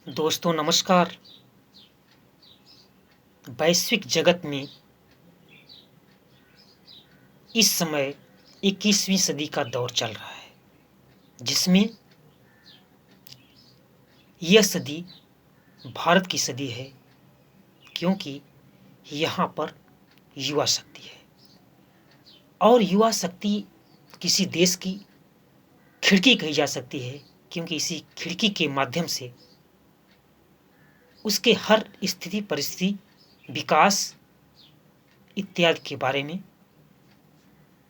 दोस्तों नमस्कार। वैश्विक जगत में इस समय 21वीं सदी का दौर चल रहा है, जिसमें यह सदी भारत की सदी है, क्योंकि यहाँ पर युवा शक्ति है और युवा शक्ति किसी देश की खिड़की कही जा सकती है, क्योंकि इसी खिड़की के माध्यम से उसके हर स्थिति परिस्थिति, विकास इत्यादि के बारे में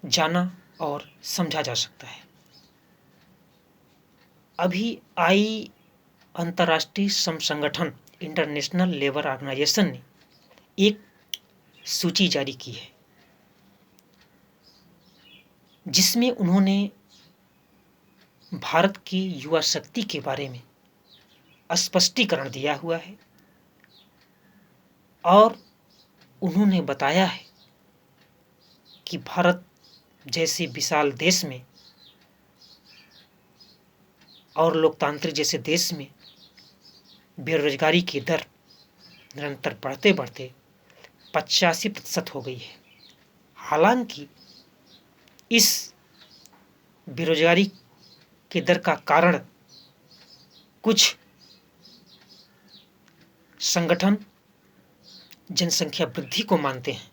जाना और समझा जा सकता है। अभी आई अंतर्राष्ट्रीय श्रम संगठन इंटरनेशनल लेबर ऑर्गेनाइजेशन ने एक सूची जारी की है, जिसमें उन्होंने भारत की युवा शक्ति के बारे में स्पष्टीकरण दिया हुआ है और उन्होंने बताया है कि भारत जैसे विशाल देश में और लोकतांत्रिक जैसे देश में बेरोजगारी की दर निरंतर बढ़ते बढ़ते 85% हो गई है। हालांकि इस बेरोजगारी की दर का कारण कुछ संगठन जनसंख्या वृद्धि को मानते हैं।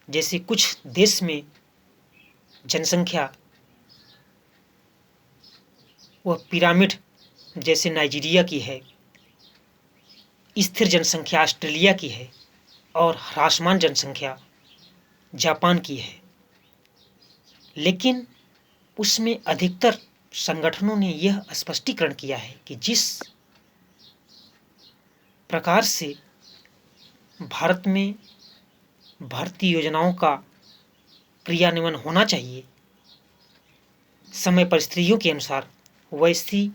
जैसे कुछ देश में जनसंख्या वह पिरामिड जैसे नाइजीरिया की है, स्थिर जनसंख्या ऑस्ट्रेलिया की है और ह्रासमान जनसंख्या जापान की है। लेकिन उसमें अधिकतर संगठनों ने यह स्पष्टीकरण किया है कि जिस प्रकार से भारत में भर्ती योजनाओं का क्रियान्वयन होना चाहिए समय परिस्थितियों के अनुसार, वैसी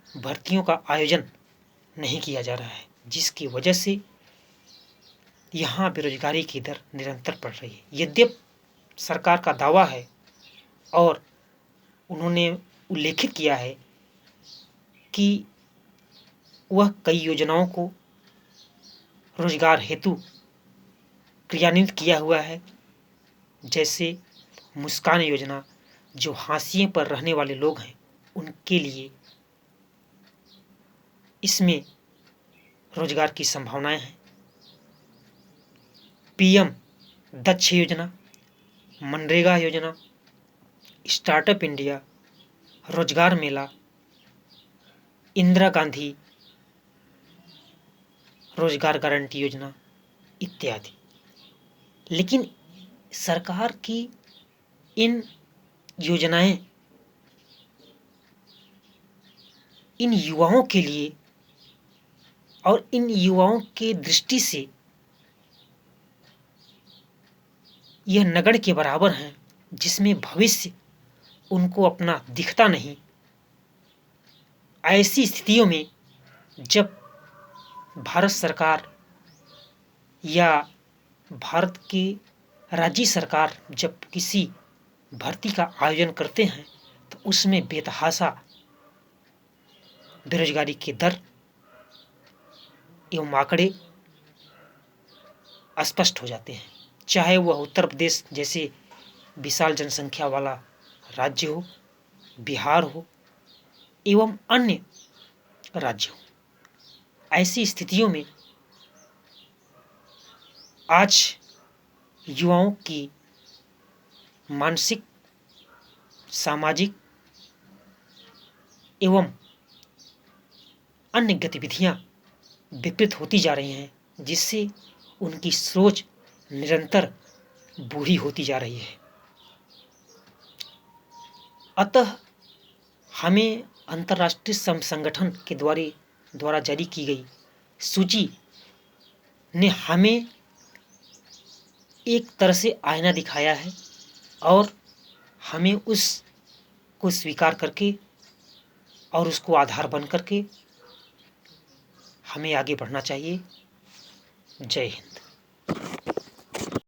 भर्तियों का आयोजन नहीं किया जा रहा है, जिसकी वजह से यहाँ बेरोजगारी की दर निरंतर बढ़ रही है। यद्यपि सरकार का दावा है और उन्होंने उल्लेखित किया है कि वह कई योजनाओं को रोजगार हेतु क्रियान्वित किया हुआ है, जैसे मुस्कान योजना, जो हाशिए पर रहने वाले लोग हैं उनके लिए इसमें रोजगार की संभावनाएं हैं। पीएम दक्ष योजना, मनरेगा योजना, स्टार्टअप इंडिया, रोजगार मेला, इंदिरा गांधी रोजगार गारंटी योजना इत्यादि। लेकिन सरकार की इन योजनाएं इन युवाओं के लिए और इन युवाओं के दृष्टि से यह नगण्य के बराबर हैं, जिसमें भविष्य उनको अपना दिखता नहीं। ऐसी स्थितियों में जब भारत सरकार या भारत की राज्य सरकार जब किसी भर्ती का आयोजन करते हैं, तो उसमें बेतहाशा बेरोजगारी की दर एवं आंकड़े स्पष्ट हो जाते हैं। चाहे वह उत्तर प्रदेश जैसे विशाल जनसंख्या वाला राज्य हो, बिहार हो एवं अन्य राज्य हो। ऐसी स्थितियों में आज युवाओं की मानसिक, सामाजिक एवं अन्य गतिविधियां विकृत होती जा रही हैं, जिससे उनकी सोच निरंतर बूढ़ी होती जा रही है। अतः हमें अंतर्राष्ट्रीय श्रम संगठन के द्वारा जारी की गई सूची ने हमें एक तरह से आईना दिखाया है और हमें उसको स्वीकार करके और उसको आधार बन करके हमें आगे बढ़ना चाहिए। जय हिंद।